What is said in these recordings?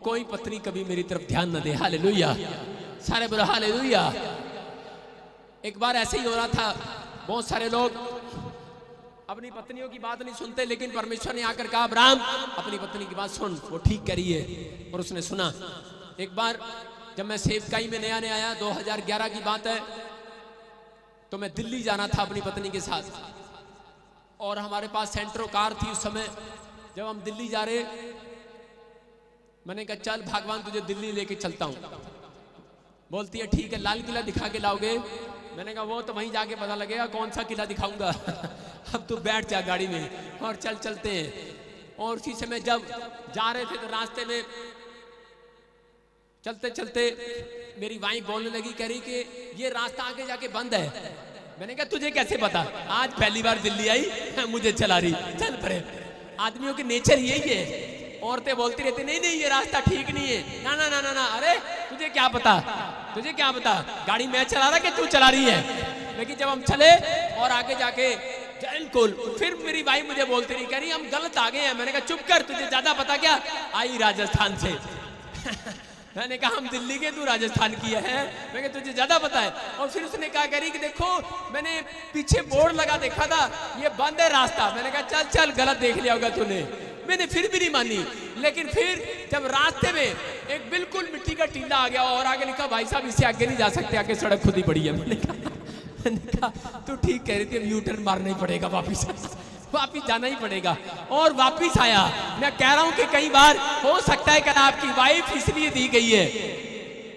कोई पत्नी कभी मेरी तरफ ध्यान न दे। हालेलुया, सारे बोलो हालेलुया। एक बार ऐसे ही हो रहा था, बहुत सारे लोग अपनी पत्नियों की बात नहीं सुनते, लेकिन परमेश्वर ने आकर कहा अब्राहम अपनी पत्नी की बात सुन, वो ठीक कह रही है। और उसने सुना। एक बार जब मैं सेवकाई में नया नया आया, 2011 की बात है, तो मैं दिल्ली जाना था अपनी पत्नी के साथ, और हमारे पास सेंट्रो कार थी उस समय। जब हम दिल्ली जा रहे, मैंने कहा चल भगवान तुझे दिल्ली लेके चलता हूं। बोलती है ठीक है, लाल किला दिखा के लाओगे? मैंने कहा वो तो वहीं जाके पता लगेगा कौन सा किला दिखाऊंगा। अब तू बैठ जा गाड़ी में और चल चलते हैं। और उसी समय जब जा रहे थे तो रास्ते में चलते चलते मेरी वाइफ बोलने लगी, कह रही कि ये रास्ता आगे जाके बंद है। मैंने कहा तुझे कैसे पता? आज पहली बार दिल्ली आई, मुझे चला रही। चल परे, आदमियों की नेचर यही है। औरतें बोलती रहती नहीं नहीं ये रास्ता ठीक नहीं है। ना ना ना ना ना, अरे तुझे क्या पता, तुझे क्या पता, गाड़ी मैं चला रहा कि तू चला रही है। लेकिन जब हम चले और आगे जाके बिल्कुल, फिर मेरी भाई मुझे बोलती रही, कह रही हम गलत आ गए हैं। मैंने कहा चुप कर, तुझे ज्यादा पता क्या, आई राजस्थान से। मैंने कहा हम दिल्ली के, तू राजस्थान की है। मैं कहा तुझे ज्यादा पता है। और फिर उसने कहा, कह रही कि देखो मैंने पीछे बोर्ड लगा देखा था, ये बंद है रास्ता। मैंने कहा चल चल, गलत देख लिया होगा तूने। मैंने फिर भी नहीं मानी। लेकिन फिर जब रास्ते में एक बिल्कुल मिट्टी का टीला आ गया और आगे लिखा भाई साहब इससे आगे नहीं जा सकते, आगे सड़क खुद ही पड़ी है। मैंने कहा तू ठीक कह रही थी, अब यू टर्न मारना ही पड़ेगा, वापिस जाना ही पड़ेगा। और वापिस आया। मैं कह रहा हूं कि कई बार हो सकता है कि आपकी वाइफ इसलिए दी गई है,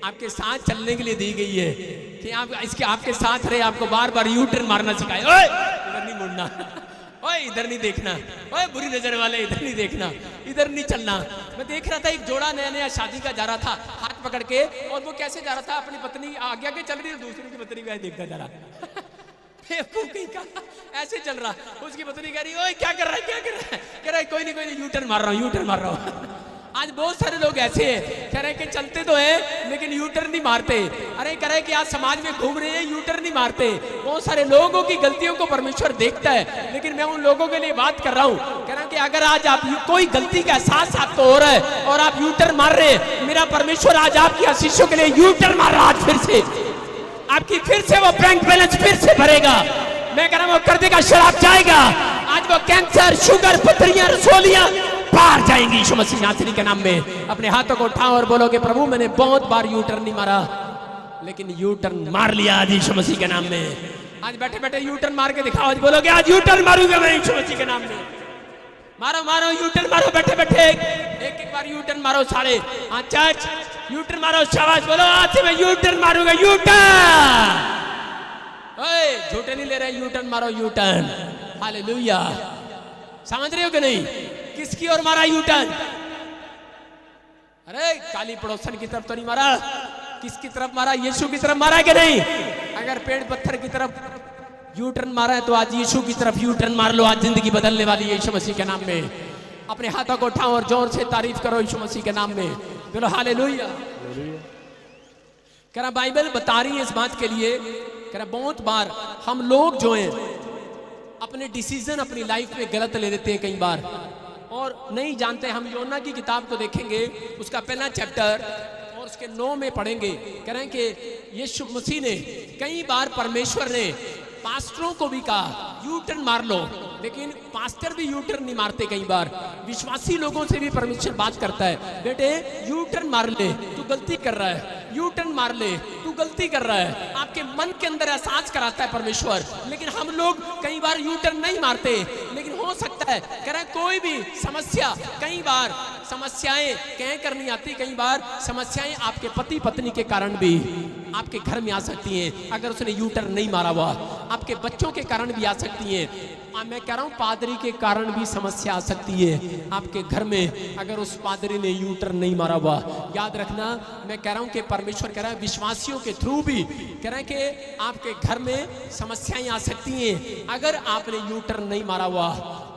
आपके साथ चलने के लिए दी गई है कि आप इसके आपके साथ रहे, आपको बार बार यू टर्न मारना सिखाए। ओए इधर नहीं मुड़ना, ओए इधर नहीं देखना, ओए बुरी नजर वाले इधर नहीं देखना, इधर नहीं चलना। मैं देख रहा था एक जोड़ा नया नया शादी का जा रहा था हाथ पकड़ के, और वो कैसे जा रहा था, अपनी पत्नी आगे आगे चल रही है, दूसरी की पत्नी को देखता जा रहा। ऐसे चल रहा। उसकी पत्नी कह रही ओए क्या कर रहा है, क्या कर रहा है? कह रहा है कोई नहीं यू टर्न मार रहा हूँ, यू टर्न मार रहा हूँ। आज बहुत सारे लोग ऐसे हैं, कह रहे हैं कि चलते तो है लेकिन यू टर्न नहीं मारते। अरे कह रहे हैं कि आज समाज में घूम रहे हैं, यू टर्न नहीं मारते। बहुत सारे लोगों की गलतियों को परमेश्वर देखता है, लेकिन मैं उन लोगों के लिए बात कर रहा हूँ। कह रहा हूँ कि अगर आज आप कोई गलती का एहसास आपको हो रहा है और आप यू टर्न मार रहे हैं, मेरा परमेश्वर आज आपकी आशीषों के लिए यू टर्न मार रहा है। आज फिर से आपकी फिर से वो बैंक बैलेंस फिर से भरेगा। मैं कह रहा हूँ वो कर देगा, शराब जाएगा। आज वो कैंसर, शुगर, पथरियां, रसोलियां बाहर जाएंगी यीशु मसीह नासरी के नाम में। अपने हाथों को उठाओ और बोलोगे प्रभु मैंने बहुत बार यू टर्न नहीं मारा, लेकिन यू टर्न मार लिया आज यीशु मसीह के नाम में। आज बैठे बैठे यू टर्न मार के दिखाओ। आज बोलोगे आज यू टर्न मारूंगा मैं यीशु मसीह के नाम में। मारो मारो यू टर्न मारो, बैठे बैठे एक एक बार यू टर्न मारो सारे। हाँ चर्च यू टर्न मारो, शाबाश। बोलो आज से मैं यू टर्न मारूंगा, यू टर्न। ओए झूठे नहीं ले रहे, यू टर्न मारो, यू टर्न। हालेलुया, समझ रहे हो कि नहीं? किसकी ओर मारा यू टर्न? अरे काली पड़ोसन की तरफ तो नहीं मारा, किसकी तरफ मारा? यीशु की तरफ मारा कि नहीं? अगर पेड़ पत्थर की तरफ यू टर्न मारा है तो आज यीशु की तरफ यू टर्न मार लो। आज जिंदगी बदलने वाली है यीशु मसीह के नाम में। अपने हाथों को उठाओ और जोर से तारीफ करो यीशु मसीह के नाम में। बोलो हालेलुया। कह रहा बाइबल बता रही है इस बात के लिए, कह रहा बहुत बार हम लोग जो हैं अपने डिसीजन अपनी लाइफ में गलत ले लेते हैं कई बार, और नहीं जानते। हम योना की किताब को देखेंगे, उसका पहला चैप्टर और उसके 9 में पढ़ेंगे। कह रहे हैं कि यीशु मसीह ने कई बार, परमेश्वर ने पास्टरों को भी कहा यू टर्न मार लो, लेकिन पास्टर भी यू टर्न नहीं मारते। कई बार विश्वासी लोगों से भी परमेश्वर बात करता है, बेटे यू टर्न मार ले, तू गलती कर रहा है, यू टर्न मार ले, तू गलती कर रहा है। आपके मन के अंदर एहसास कराता है परमेश्वर, लेकिन हम लोग कई बार यू टर्न नहीं मारते। लेकिन हो सकता है, कह रहे कोई भी समस्या, कई बार समस्याएं कह कर नहीं आती, कई बार समस्याएं आपके पति पत्नी के कारण भी आपके घर में आ सकती हैं, अगर उसने यू टर्न नहीं मारा हुआ। आपके बच्चों के कारण भी आ सकती हैं। मैं कह रहा हूं पादरी के कारण भी समस्या आ सकती है आपके घर में, अगर उस पादरी ने यू टर्न नहीं मारा हुआ। याद रखना, मैं कह रहा हूं कि परमेश्वर कह रहा है विश्वासियों के थ्रू भी कह रहा है कि आपके घर में समस्याएं आ सकती हैं अगर आपने यू टर्न नहीं मारा हुआ।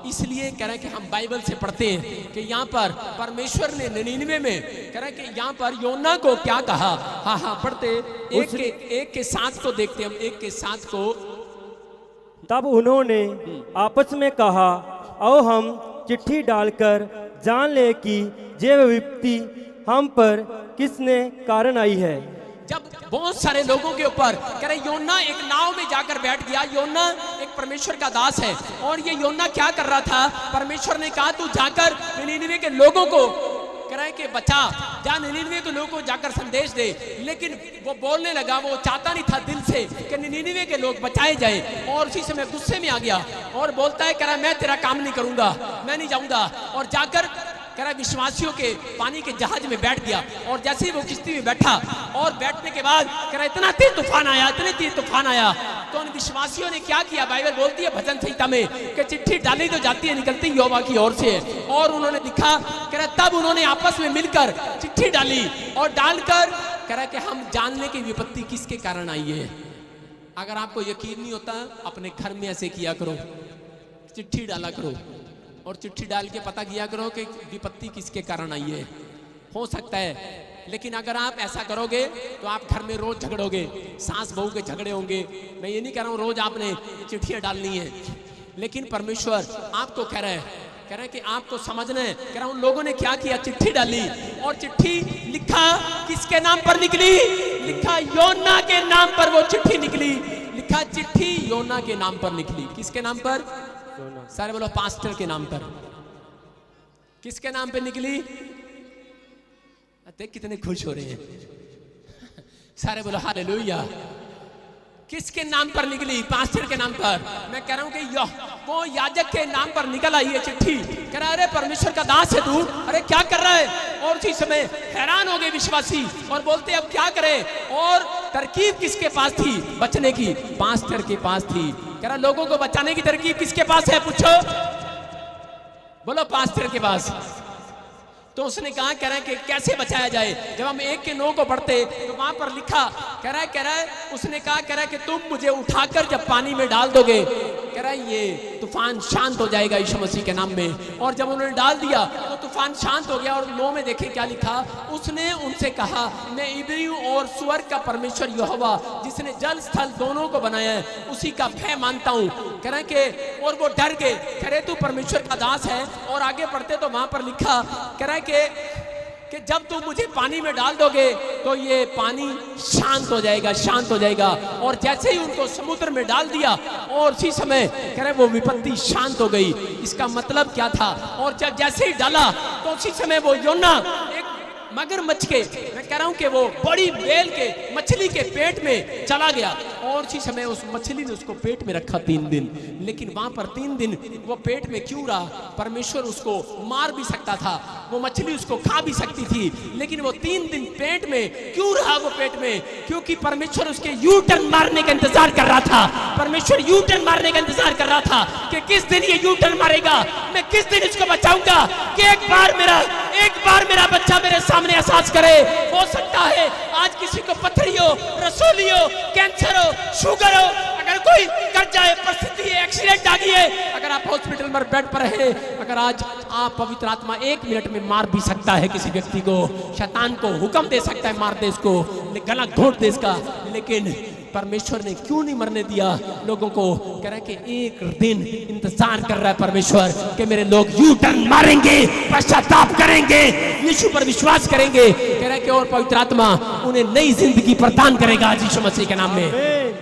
इसलिए कह रहे हैं कि हम बाइबल से पढ़ते हैं कि यहाँ पर परमेश्वर ने 99 में कह रहे हैं कि यहाँ पर योना को क्या कहा। हाँ हाँ पढ़ते, एक के साथ को देखते हम, एक के साथ को। तब उन्होंने आपस में कहा आओ हम चिट्ठी डालकर जान ले कि जे विपत्ति हम पर किसने कारण आई है। जब बहुत सारे लोगों के ऊपर कह रहे योना एक नाव में जाकर बैठ गया। योना एक परमेश्वर का दास है और ये योना क्या कर रहा था, परमेश्वर ने कहा तू जाकर निनिवे के लोगों को कह रहा है कि बचा जा, निनिवे के लोगों को जाकर संदेश दे। लेकिन वो बोलने लगा, वो चाहता नहीं था दिल से कि निनिवे के लोग बचाए जाए, और उसी समय गुस्से में आ गया और बोलता है कह रहा मैं तेरा काम नहीं करूंगा, मैं नहीं जाऊंगा। और जाकर कह रहा विश्वासियों के पानी के जहाज में बैठ गया। और जैसे ही वो किश्ती में बैठा और बैठने के बाद कह रहा इतना तेज तूफान आया, इतने तेज तूफान आया, तो उन विश्वासियों ने क्या किया, बाइबल बोलती है भजन संहिता में कि चिट्ठी डाली तो जाती है, निकलती यहोवा की ओर से। और उन्होंने लिखा कह रहा तब उन्होंने आपस में मिलकर चिट्ठी डाली और डालकर कह रहा कि हम जान लें कि विपत्ति किसके कारण आई है। अगर आपको यकीन नहीं होता अपने घर में ऐसे किया करो, चिट्ठी डाला करो और चिट्ठी डाल के पता किया करो कि विपत्ति किसके कारण आई है। हो सकता है, लेकिन अगर आप ऐसा करोगे तो आप घर में रोज झगड़ोगे, सास बहू के झगड़े होंगे। मैं ये नहीं कह रहा हूँ रोज आपने चिट्ठियाँ डालनी है, लेकिन परमेश्वर आपको कह रहा है कि आपको समझना है। कह रहा हूँ उन लोगों ने क्या किया, चिट्ठी डाली और चिट्ठी लिखा किसके नाम पर निकली, लिखा योना के नाम पर वो चिट्ठी निकली। लिखा चिट्ठी योना के नाम पर निकली। किसके नाम पर, सारे बोलो पास्टर के नाम पर। किसके नाम पे निकली, देख कितने खुश हो रहे हैं, सारे बोलो हालेलुया। किसके नाम पर निकली, पास्टर के नाम पर। मैं कह रहा हूं कि वो याजक के नाम पर निकल आई है चिट्ठी। कह रहा अरे परमेश्वर का दास है तू, अरे क्या कर रहा है। और उसी समय हैरान हो गए विश्वासी और बोलते अब क्या करें। और तरकीब किसके पास थी बचने की, पास्टर के पास थी। कह रहा लोगों को बचाने की तरकीब किसके पास है, पूछो, बोलो पास्टर के पास। तो उसने कहा कह रहा है कि कैसे बचाया जाए। जब हम 1 के 9 को पढ़ते तो वहां पर लिखा कह रहा है उसने कहा कह रहा है कि तुम मुझे उठाकर जब पानी में डाल दोगे, कह रहा है ये तूफान शांत हो जाएगा यीशु मसीह के नाम में। और जब उन्होंने डाल दिया तो तूफान शांत हो गया। और 9 में देखें क्या लिखा, उसने उनसे कहा मैं इब्री हूं और स्वर्ग का परमेश्वर यहोवा जिसने जल स्थल दोनों को बनाया है उसी का भय मानता हूं। कह रहे कि और वो डर गए, कह रहे तू परमेश्वर का दास है। और आगे पढ़ते तो वहां पर लिखा कह रहा है कि जब तुम मुझे पानी में डाल दोगे तो ये पानी शांत हो जाएगा, शांत हो जाएगा। और जैसे ही उनको समुद्र में डाल दिया और उसी समय कह रहे वो विपत्ति शांत हो गई। इसका मतलब क्या था, और जब जैसे ही डाला तो उसी समय वो योना एक मगरमच्छ के, मैं कह रहा हूं कि वो बड़ी बेल के मछली के पेट में चला गया। और उसी समय उस मछली ने उसको पेट में रखा 3 दिन। लेकिन वहां पर 3 दिन वो पेट में क्यों रहा, परमेश्वर उसको मार भी सकता था, वो मछली उसको खा भी सकती थी, लेकिन वो 3 दिन पेट में क्यों रहा वो पेट में, क्योंकि परमेश्वर उसके यू टर्न मारने का इंतजार कर रहा था। परमेश्वर यू टर्न मारने का इंतजार कर रहा था कि किस दिन ये यू टर्न मारेगा, मैं किस दिन इसको बचाऊंगा कि एक बार मेरा बच्चा मेरे सामने एहसास करे। हो सकता है आज किसी को पथरी हो, रसोली हो, कैंसर हो, शुगर हो, अगर कोई कर जाए, परिस्थिति है, एक्सीडेंट आ गई है, अगर आप हॉस्पिटल में बेड पर है, अगर आज आप पवित्र आत्मा 1 मिनट में मार भी सकता है किसी व्यक्ति को, शैतान को हुक्म दे सकता है मार दे इसको, गला घोंट दे इसका। लेकिन परमेश्वर ने क्यों नहीं मरने दिया लोगों को, कह रहा है कि एक दिन इंतजार कर रहा है परमेश्वर कि मेरे लोग यू टर्न मारेंगे, पश्चाताप करेंगे, यीशु पर विश्वास करेंगे। कह रहा है कि और पवित्र आत्मा उन्हें नई जिंदगी प्रदान करेगा आज यीशु मसीह के नाम में।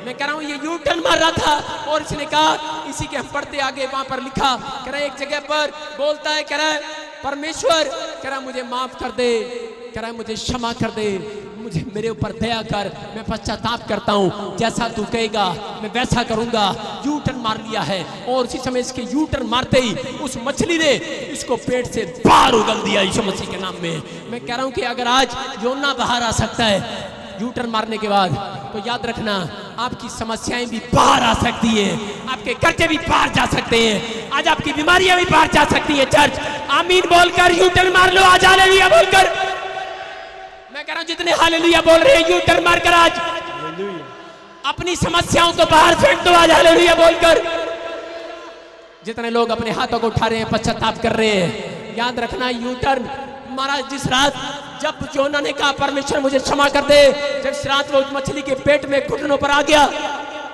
मैं कह रहा हूँ ये यू टर्न मार रहा था और इसने कहा, इसी के हम पढ़ते आगे वहां पर लिखा, कह रहा है एक जगह पर बोलता है, कह रहा है परमेश्वर कह रहा है मुझे माफ कर दे, कह रहा है मुझे क्षमा कर दे, मुझे मेरे ऊपर दया कर, मैं पश्चाताप करता हूँ, जैसा तू कहेगा मैं वैसा करूंगा। यू टर्न मार लिया है। और उसी समय इसके यू टर्न मारते ही उस मछली ने इसको पेट से बाहर उगल दिया यीशु मसीह के नाम में। मैं कह रहा हूँ कि अगर आज योना बाहर आ सकता है यू टर्न मारने के बाद, तो याद रखना आपकी समस्याएं भी बाहर आ सकती है, आपके कर्जे भी बाहर जा सकते हैं, आज आपकी बीमारियां भी बाहर जा सकती है। चर्च आमीन बोलकर यू टर्न मार लो आज, हालेलुया बोलकर। मैं कह रहा हूं जितने हालेलुया बोल रहे हैं यू टर्न मारकर आज अपनी समस्याओं को बाहर फेंक दो आज, हालेलुया बोलकर। जितने लोग अपने हाथों को उठा रहे हैं, पश्चाताप कर रहे हैं, याद रखना यू टर्न महाराज जिस रात जब योना ने कहा परमेश्वर मुझे क्षमा कर दे, जिस रात वो मछली के पेट में घुटनों पर आ गया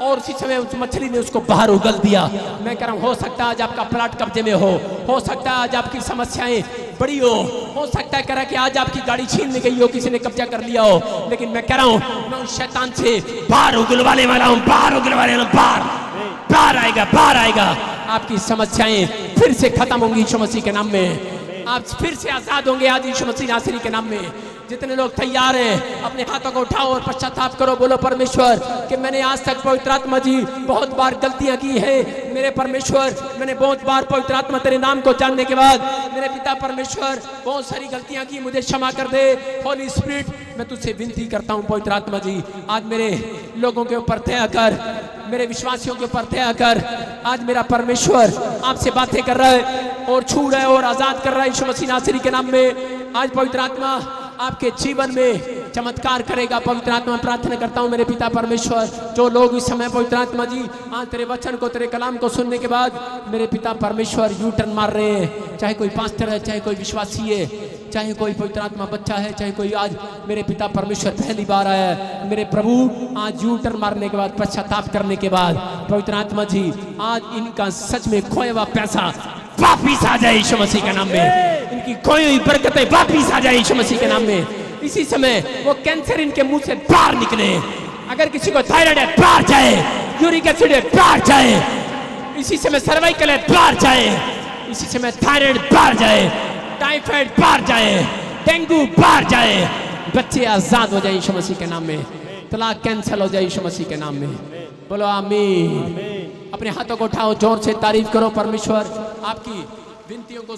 और उसी समय उस मछली ने उसको बाहर उगल दिया। मैं कह रहा हूं हो सकता है आज आपका प्लाट कब्जे में हो सकता है आज आपकी समस्याएं बड़ी हो सकता है करा कि आज आपकी गाड़ी छीन ली गई हो, किसी ने कब्जा कर लिया हो, लेकिन मैं कह रहा हूं मैं उस शैतान से बाहर उगलवाने वाला हूं, बाहर उगलवाने वाला हूं, बाहर आएगा, बाहर आएगा। आपकी समस्याएं फिर से खत्म होंगी यीशु मसीह के नाम में, आप फिर से आजाद होंगे आज यीशु मसीह नासरी के नाम में। जितने लोग तैयार हैं अपने हाथों को उठाओ और पश्चाताप करो, बोलो परमेश्वर कि मैंने आज तक पवित्र आत्मा जी बहुत बार गलतियां की है मेरे परमेश्वर, मैंने बहुत बार पवित्र आत्मा तेरे नाम को जानने के बाद मेरे पिता परमेश्वर बहुत सारी गलतियां की, मुझे क्षमा कर दे। होली स्पिरिट मैं तुझसे विनती करता हूं पवित्र आत्मा जी आज मेरे लोगों के ऊपर दया कर, मेरे विश्वासियों के ऊपर दया कर। आज मेरा परमेश्वर आपसे बातें कर रहा है और छू रहा है और आजाद कर रहा है यीशु मसीह नासरी के नाम में। आज पवित्र आत्मा आपके जीवन में चमत्कार करेगा। पवित्र आत्मा प्रार्थना करता हूं मेरे पिता परमेश्वर, जो लोग इस समय पवित्र आत्मा जी आज तेरे वचन को, तेरे कलाम को सुनने के बाद मेरे पिता परमेश्वर यू टर्न मार रहे हैं, चाहे कोई पास्टर है, चाहे कोई विश्वासी है, चाहे कोई पवित्र आत्मा बच्चा है, चाहे कोई आज मेरे पिता परमेश्वर पहली बार आया है, मेरे प्रभु आज यू टर्न मारने के बाद, पश्चाताप करने के बाद पवित्र आत्मा जी आज इनका सच में खोया हुआ पैसा वापिस आ जाए यीशु मसीह के नाम में, इनकी खोई हुई बरकतें वापिस आ जाए यीशु मसीह के नाम में। इसी समय वो कैंसर इनके मुंह से बाहर निकले, अगर किसी को थायराइड है बाहर जाए, यूरिक एसिड है बाहर जाए, इसी समय सर्वाइकल है बाहर जाए, इसी समय थायराइड बाहर जाए, टाइफाइड बाहर जाए, डेंगू बाहर जाए, बच्चे आजाद हो जाए यीशु मसीह के नाम में, तलाक कैंसिल हो जाए यीशु मसीह के नाम में। बोलो आमीन। अपने हाथों को उठाओ, जोर से तारीफ करो, परमेश्वर आपकी विनतियों को